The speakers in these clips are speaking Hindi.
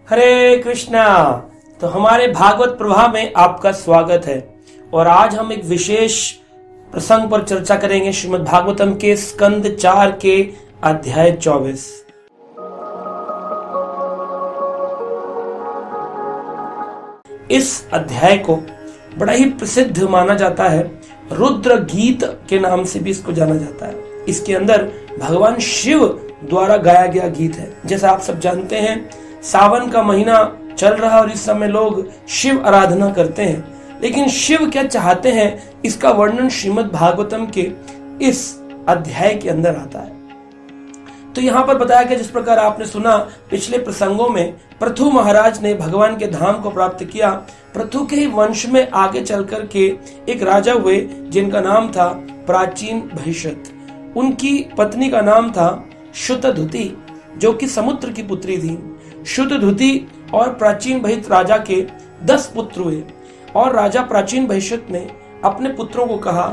हरे कृष्णा। तो हमारे भागवत प्रवाह में आपका स्वागत है और आज हम एक विशेष प्रसंग पर चर्चा करेंगे श्रीमद् भागवतम के स्कंद 4 के अध्याय 24। इस अध्याय को बड़ा ही प्रसिद्ध माना जाता है, रुद्र गीत के नाम से भी इसको जाना जाता है। इसके अंदर भगवान शिव द्वारा गाया गया गीत है। जैसा आप सब जानते हैं, सावन का महीना चल रहा है और इस समय लोग शिव आराधना करते हैं, लेकिन शिव क्या चाहते हैं इसका वर्णन श्रीमद् भागवतम के इस अध्याय के अंदर आता है। तो यहाँ पर बताया गया, जिस प्रकार आपने सुना पिछले प्रसंगों में, पृथु महाराज ने भगवान के धाम को प्राप्त किया। पृथु के ही वंश में आगे चल कर के एक राजा हुए जिनका नाम था प्राचीन भविष्यत। उनकी पत्नी का नाम था शुतधुति, जो कि समुद्र की पुत्री थी। शुतधुति और प्राचीन भविष्यत राजा के 10 पुत्र हुए और राजा प्राचीन भविष्यत ने अपने पुत्रों को कहा,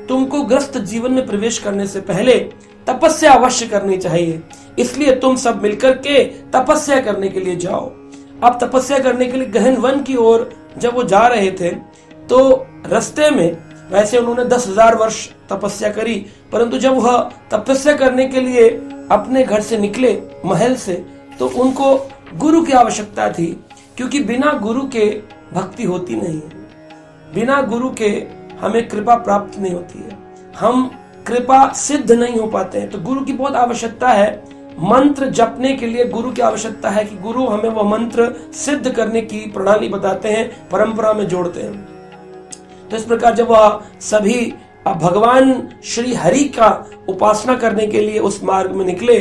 तुमको ग्रस्त जीवन में प्रवेश करने से पहले तपस्या अवश्य करनी चाहिए, इसलिए तुम सब मिलकर के तपस्या करने के लिए जाओ। अब तपस्या करने के लिए गहन वन की ओर जब वो जा रहे थे तो रास्ते में, वैसे उन्होंने 10,000 वर्ष तपस्या करी, परंतु जब वह तपस्या करने के लिए अपने घर से निकले महल से, तो उनको गुरु की आवश्यकता थी, क्योंकि बिना गुरु के भक्ति होती नहीं है। बिना गुरु के हमें कृपा प्राप्त नहीं होती है, हम कृपा सिद्ध नहीं हो पाते हैं। तो गुरु की बहुत आवश्यकता है। मंत्र जपने के लिए गुरु की आवश्यकता है कि गुरु हमें वह मंत्र सिद्ध करने की प्रणाली बताते हैं, परंपरा में जोड़ते हैं। तो इस प्रकार जब वह सभी भगवान श्री हरि का उपासना करने के लिए उस मार्ग में निकले,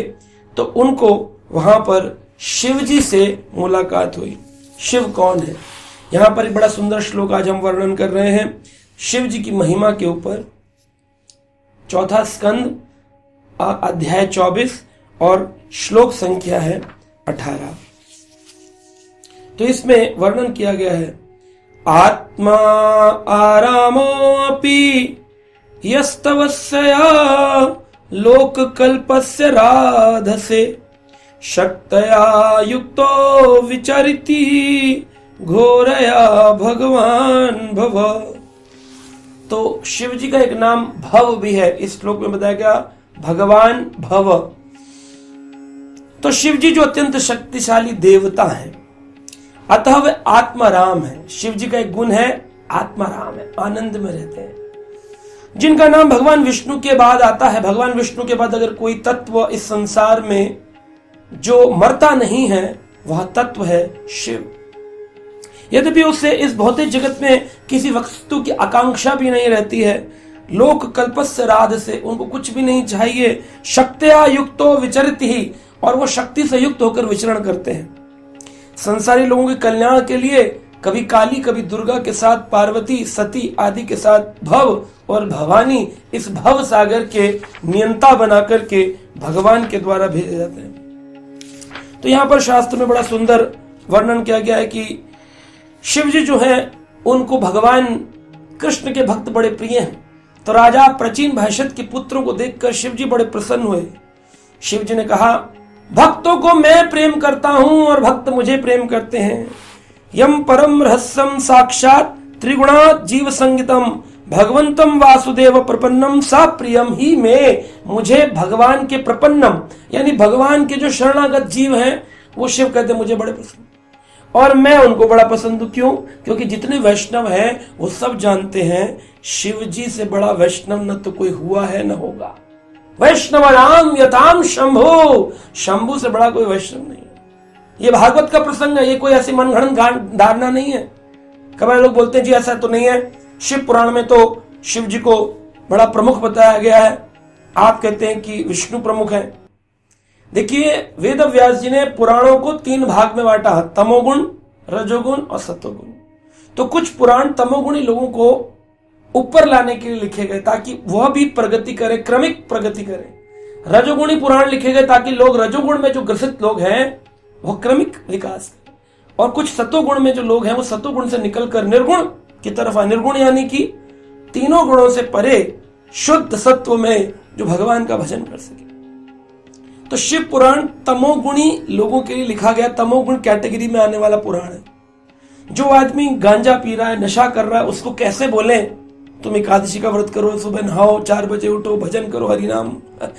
तो उनको वहां पर शिव जी से मुलाकात हुई। शिव कौन है, यहाँ पर एक बड़ा सुंदर श्लोक आज हम वर्णन कर रहे हैं शिव जी की महिमा के ऊपर। 4 स्कंद अध्याय 24 और श्लोक संख्या है 18। तो इसमें वर्णन किया गया है, आत्मा आरामोऽपि यस्तवस्या लोक कल्पस्य राधसे शक्तया युक्तो विचरिति घोरया भगवान भव। तो शिव जी का एक नाम भव भी है। इस श्लोक में बताया गया भगवान भव। तो शिव जी जो अत्यंत शक्तिशाली देवता है, अतः वे आत्माराम है। शिव जी का एक गुण है आत्माराम है, आनंद में रहते हैं। जिनका नाम भगवान विष्णु के बाद आता है। भगवान विष्णु के बाद अगर कोई तत्व इस संसार में जो मरता नहीं है, वह तत्व है शिव। यद्यपि उससे इस भौतिक जगत में किसी वस्तु की आकांक्षा भी नहीं रहती है, लोक कल्पस्य राध से उनको कुछ भी नहीं चाहिए, शक्त्या युक्तो विचरति ही, और वो शक्ति से युक्त होकर विचरण करते हैं। संसारी लोगों के कल्याण के लिए कभी काली, कभी दुर्गा के साथ पार्वती, सती आदि के साथ भव और भवानी, इस भव सागर के नियंता बना करके भगवान के द्वारा भेजे जाते हैं। तो यहाँ पर शास्त्र में बड़ा सुंदर वर्णन किया गया है कि शिव जी जो हैं उनको भगवान कृष्ण के भक्त बड़े प्रिय हैं। तो राजा प्राचीन भविष्यत के पुत्रों को देखकर शिव जी बड़े प्रसन्न हुए। शिव जी ने कहा, भक्तों को मैं प्रेम करता हूं और भक्त मुझे प्रेम करते हैं। यम परम रहस्यम साक्षात त्रिगुणात् जीव संगितम भगवंतम वासुदेव प्रपन्नम सा प्रियम ही में। मुझे भगवान के प्रपन्नम यानी भगवान के जो शरणागत जीव हैं, वो शिव कहते मुझे बड़े पसंद, और मैं उनको बड़ा पसंद हूं। क्यों? क्योंकि जितने वैष्णव हैं वो सब जानते हैं शिव जी से बड़ा वैष्णव न तो कोई हुआ है न होगा। वैष्णवानाम यताम शंभो, शंभु से बड़ा कोई वैष्णव नहीं है। ये भागवत का प्रसंग है, ये कोई ऐसी मनगढ़ंत धारणा नहीं है। कई लोग बोलते हैं जी ऐसा तो नहीं है, शिव पुराण में तो शिव जी को बड़ा प्रमुख बताया गया है, आप कहते हैं कि विष्णु प्रमुख है। देखिए, वेद व्यास जी ने पुराणों को 3 भाग में बांटा, तमोगुण, रजोगुण और सत्वगुण। तो कुछ पुराण तमोगुणी लोगों को ऊपर लाने के लिए लिखे गए ताकि वह भी प्रगति करे, क्रमिक प्रगति करे। रजोगुणी पुराण लिखे गए ताकि लोग रजोगुण में जो ग्रसित लोग हैं वह क्रमिक विकास करें, और कुछ सत्वगुण में जो लोग हैं वो सत्वगुण से निकलकर निर्गुण की तरफ आए। निर्गुण यानी कि तीनों गुणों से परे शुद्ध सत्व में जो भगवान का भजन कर सके। तो शिव पुराण तमोगुणी लोगों के लिए लिखा गया, तमोगुण कैटेगरी में आने वाला पुराण है। जो आदमी गांजा पी रहा है, नशा कर रहा है, उसको कैसे बोले तुम एकादशी का व्रत करो, सुबह नहाओ, 4 बजे उठो, भजन करो, हरिनाम,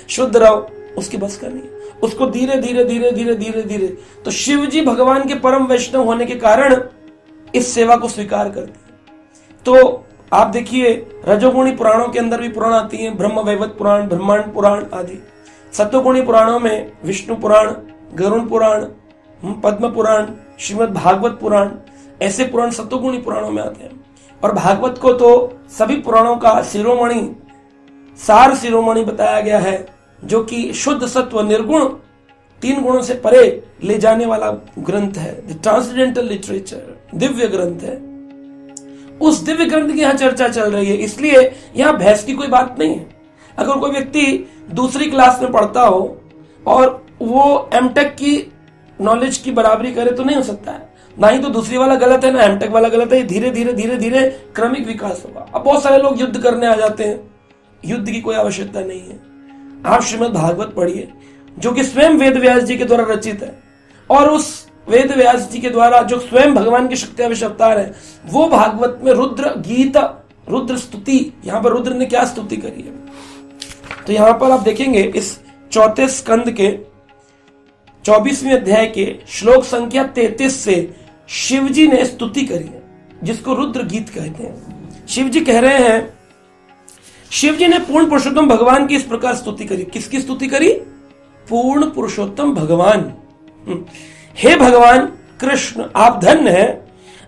शुद्ध रहो, उसके बस का नहीं। उसको धीरे धीरे धीरे धीरे धीरे धीरे, तो शिव जी भगवान के परम वैष्णव होने के कारण इस सेवा को स्वीकार करते हैं। तो आप देखिए रजोगुणी पुराणों के अंदर भी पुराण आती हैं, ब्रह्म वैवर्त पुराण, ब्रह्मांड पुराण आदि। सत्वगुणी पुराणों में विष्णु पुराण, गरुण पुराण, पद्म पुराण, श्रीमद् भागवत पुराण, ऐसे पुराण सत्वगुणी पुराणों में आते हैं। और भागवत को तो सभी पुराणों का शिरोमणि, सार शिरोमणि बताया गया है, जो कि शुद्ध सत्व निर्गुण 3 गुणों से परे ले जाने वाला ग्रंथ है, ट्रांसडेंटल लिटरेचर, दिव्य ग्रंथ है। उस दिव्य ग्रंथ की यहाँ चर्चा चल रही है, इसलिए यहाँ बहस की कोई बात नहीं है। अगर कोई व्यक्ति दूसरी क्लास में पढ़ता हो और वो एमटेक की नॉलेज की बराबरी करे तो नहीं हो सकता है। ना ही तो दूसरी वाला गलत है, ना एमटेक वाला गलत है। धीरे धीरे धीरे धीरे क्रमिक विकास होगा। अब बहुत सारे लोग युद्ध करने आ जाते हैं, युद्ध की कोई आवश्यकता नहीं है। आप श्रीमद् भागवत पढ़िए, जो कि स्वयं वेद व्यास जी के द्वारा रचित है, और उस वेद व्यास जी के द्वारा जो स्वयं भगवान के शक्ति अवतार है, वो भागवत में रुद्र गीत, रुद्र स्तुति, यहाँ पर रुद्र ने क्या स्तुति करी है। तो यहाँ पर आप देखेंगे इस 4थे स्कंद के 24वें अध्याय के श्लोक संख्या 33 से शिव जी ने स्तुति करी है, जिसको रुद्र गीत कहते हैं। शिव जी कह रहे हैं, शिव जी ने पूर्ण पुरुषोत्तम भगवान की इस प्रकार स्तुति करी। किसकी स्तुति करी? पूर्ण पुरुषोत्तम भगवान। हे भगवान कृष्ण, आप धन्य हैं,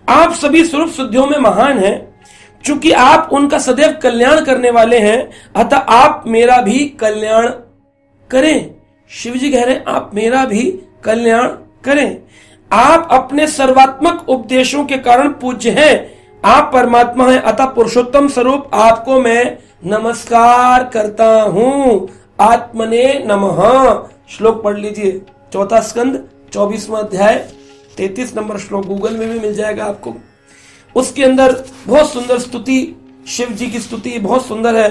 आप सभी स्वरूप सिद्धियों में महान हैं। चूंकि आप उनका सदैव कल्याण करने वाले हैं, अतः आप मेरा भी कल्याण करें। शिव जी कह रहे हैं, आप मेरा भी कल्याण करें। आप अपने सर्वात्मक उपदेशों के कारण पूज्य हैं। आप परमात्मा हैं, अतः पुरुषोत्तम स्वरूप आपको मैं नमस्कार करता हूं। आत्मने नमः। श्लोक पढ़ लीजिए, 4था स्कंद 24वां अध्याय 33 नंबर श्लोक, गूगल में भी मिल जाएगा आपको। उसके अंदर बहुत सुंदर स्तुति, शिव जी की स्तुति बहुत सुंदर है।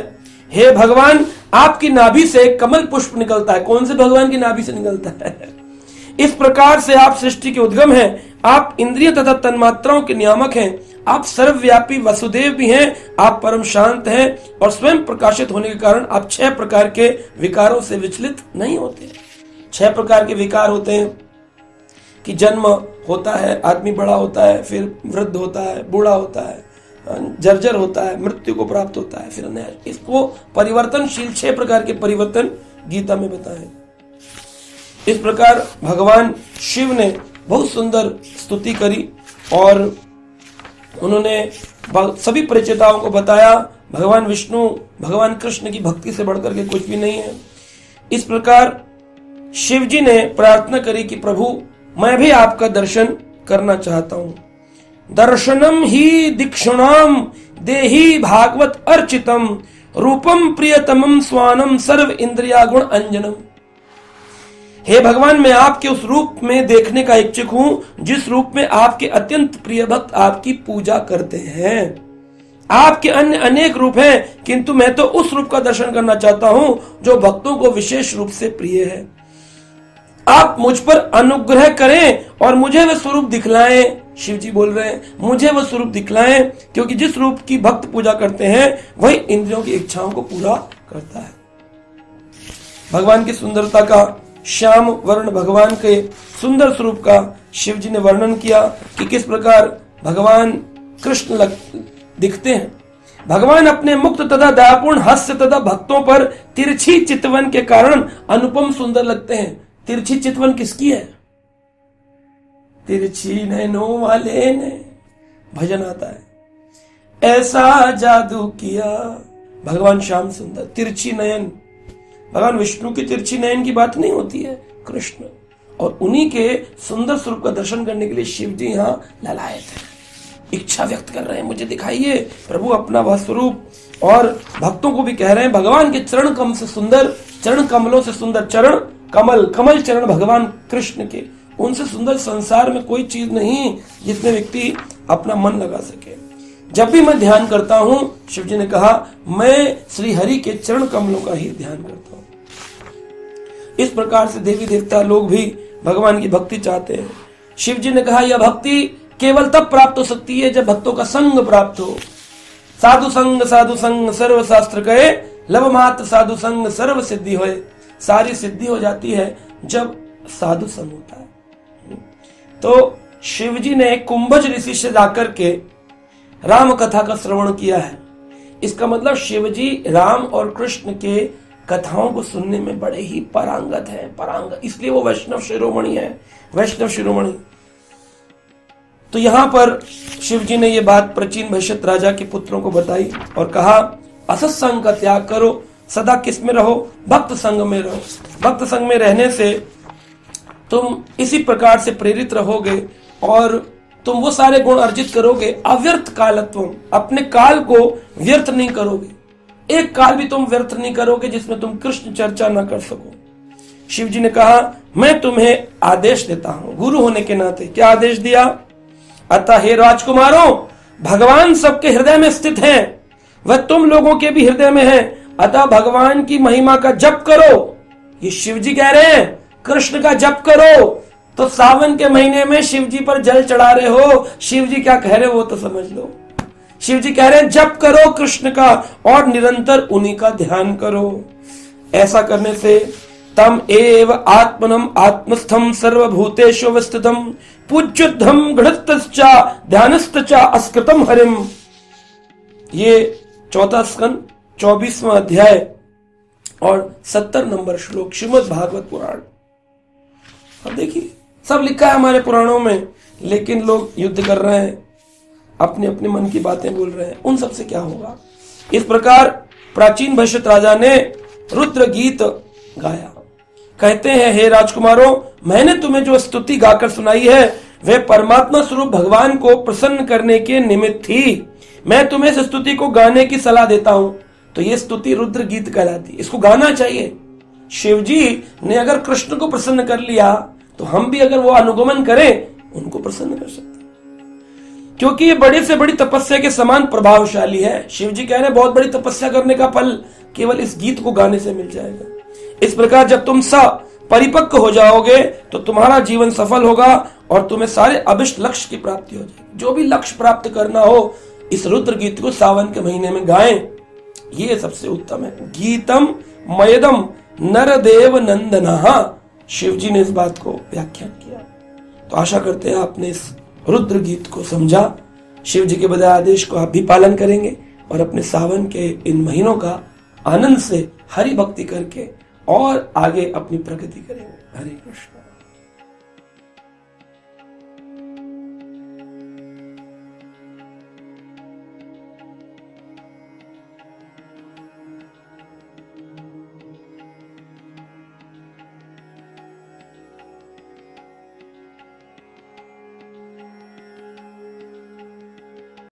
हे भगवान, आपकी नाभि से कमल पुष्प निकलता है। कौन से भगवान की नाभि से निकलता है? इस प्रकार से आप सृष्टि के उद्गम हैं। आप इंद्रिय तथा तन्मात्राओं के नियामक हैं। आप सर्वव्यापी वसुदेव भी हैं। आप परम शांत हैं और स्वयं प्रकाशित होने के कारण आप 6 प्रकार के विकारों से विचलित नहीं होते। 6 प्रकार के विकार होते हैं कि जन्म होता है, आदमी बड़ा होता है, फिर वृद्ध होता है, बूढ़ा होता है, जर्जर होता है, मृत्यु को प्राप्त होता है, फिर अन्य। इसको परिवर्तनशील 6 प्रकार के परिवर्तन गीता में बताए। इस प्रकार भगवान शिव ने बहुत सुंदर स्तुति करी और उन्होंने सभी परिचिताओं को बताया भगवान विष्णु, भगवान कृष्ण की भक्ति से बढ़कर के कुछ भी नहीं है। इस प्रकार शिव जी ने प्रार्थना करी कि प्रभु, मैं भी आपका दर्शन करना चाहता हूं। दर्शनम ही दीक्षुणाम देहि भागवत अर्चितम रूपम प्रियतमम स्वानम सर्व इंद्रिया गुण अंजनम। हे भगवान, मैं आपके उस रूप में देखने का इच्छुक हूं जिस रूप में आपके अत्यंत प्रिय भक्त आपकी पूजा करते हैं। आपके अन्य अनेक रूप हैं, किंतु मैं तो उस रूप का दर्शन करना चाहता हूं जो भक्तों को विशेष रूप से प्रिय है। आप मुझ पर अनुग्रह करें और मुझे वह स्वरूप दिखलाएं। शिव जी बोल रहे हैं, मुझे वह स्वरूप दिखलाएं, क्योंकि जिस रूप की भक्त पूजा करते हैं वही इंद्रियों की इच्छाओं को पूरा करता है। भगवान की सुंदरता का, श्याम वर्ण भगवान के सुंदर स्वरूप का शिव जी ने वर्णन किया कि किस प्रकार भगवान कृष्ण दिखते हैं। भगवान अपने मुक्त तथा दयापूर्ण हास्य तथा भक्तों पर तिरछी चितवन के कारण अनुपम सुंदर लगते हैं। तिरछी चितवन किसकी है? तिरछी नैनों वाले ने भजन आता है। ऐसा जादू किया भगवान श्याम सुंदर, तिरछी नयन। भगवान विष्णु की तिरछी नयन की बात नहीं होती है, कृष्ण। और उन्हीं के सुंदर स्वरूप का दर्शन करने के लिए शिव जी यहाँ ललायत है, इच्छा व्यक्त कर रहे हैं, मुझे दिखाइए प्रभु अपना वह स्वरूप। और भक्तों को भी कह रहे हैं भगवान के चरण कमल से सुंदर, चरण कमलों से सुंदर चरण कमल, कमल चरण भगवान कृष्ण के, उनसे सुंदर संसार में कोई चीज नहीं जिसमें व्यक्ति अपना मन लगा सके। जब भी मैं ध्यान करता हूं, शिव जी ने कहा, मैं श्री हरि के चरण कमलों का ही ध्यान करता हूं। इस प्रकार से देवी देवता लोग भी भगवान की भक्ति चाहते हैं। शिव जी ने कहा यह भक्ति केवल तब प्राप्त हो सकती है जब भक्तों का संग प्राप्त हो। साधु संग सर्व शास्त्र कहे, लव मात्र साधु संग सर्व सिद्धि होए। सारी सिद्धि हो जाती है जब साधु संग होता है। तो शिव जी ने कुंभज ऋषि से जाकर के राम कथा का श्रवण किया है। इसका मतलब शिव जी राम और कृष्ण के कथाओं को सुनने में बड़े ही पारंगत हैं, इसलिए वो वैष्णव शिरोमणि है, वैष्णव शिरोमणि। तो यहां पर शिव जी ने ये बात प्राचीन भविष्यत राजा के पुत्रों को बताई और कहा असत्संग का त्याग करो, सदा किस में रहो, भक्त संग में रहो। भक्त संग में रहने से तुम इसी प्रकार से प्रेरित रहोगे और तुम वो सारे गुण अर्जित करोगे। अव्यर्थ कालत्वम, अपने काल को व्यर्थ नहीं करोगे। एक काल भी तुम व्यर्थ नहीं करोगे जिसमें तुम कृष्ण चर्चा न कर सको। शिव जी ने कहा मैं तुम्हें आदेश देता हूं गुरु होने के नाते। क्या आदेश दिया? अतः हे राजकुमारों, भगवान सबके हृदय में स्थित हैं, वह तुम लोगों के भी हृदय में है। अतः भगवान की महिमा का जप करो। ये शिव जी कह रहे हैं कृष्ण का जप करो। तो सावन के महीने में शिव जी पर जल चढ़ा रहे हो, शिव जी क्या कह रहे हो वो तो समझ लो। शिव जी कह रहे हैं जप करो कृष्ण का और निरंतर उन्हीं का ध्यान करो। ऐसा करने से तम एव आत्मनम आत्मस्थम सर्वभूतेषु अवस्थितम पूज्योद्धम गृहस्थश्चा ध्यानस्थचा अस्कृतम हरिम। ये 4 स्कंद 24वां अध्याय और 70 नंबर श्लोक श्रीमद् भागवत पुराण। अब देखिए सब लिखा है हमारे पुराणों में, लेकिन लोग युद्ध कर रहे हैं, अपने अपने मन की बातें बोल रहे हैं, उन सब से क्या होगा। इस प्रकार प्राचीन भविष्यत राजा ने रुद्र गीत गाया। कहते हैं हे राजकुमारों, मैंने तुम्हें जो स्तुति गाकर सुनाई है वह परमात्मा स्वरूप भगवान को प्रसन्न करने के निमित्त थी। मैं तुम्हें इस स्तुति को गाने की सलाह देता हूं। तो ये स्तुति रुद्र गीत कहलाती, इसको गाना चाहिए। शिव जी ने अगर कृष्ण को प्रसन्न कर लिया तो हम भी अगर वो अनुगमन करें उनको प्रसन्न कर सकते हैं, क्योंकि ये बड़े से बड़ी तपस्या के समान प्रभावशाली है। शिव जी कह रहे हैं बहुत बड़ी तपस्या करने का फल केवल इस गीत को गाने से मिल जाएगा। इस प्रकार जब तुम परिपक्व हो जाओगे तो तुम्हारा जीवन सफल होगा और तुम्हें सारे अभिष्ट लक्ष्य की प्राप्ति हो जाएगी। जो भी लक्ष्य प्राप्त करना हो इस रुद्र गीत को सावन के महीने में गाएं, ये सबसे उत्तम है। गीतम मयदम नरदेव नंदनहा, शिव जी ने इस बात को व्याख्यान किया। तो आशा करते हैं आपने इस रुद्र गीत को समझा। शिव जी के बताए आदेश को आप भी पालन करेंगे और अपने सावन के इन महीनों का आनंद से हरि भक्ति करके और आगे अपनी प्रगति करेंगे। हरे कृष्ण।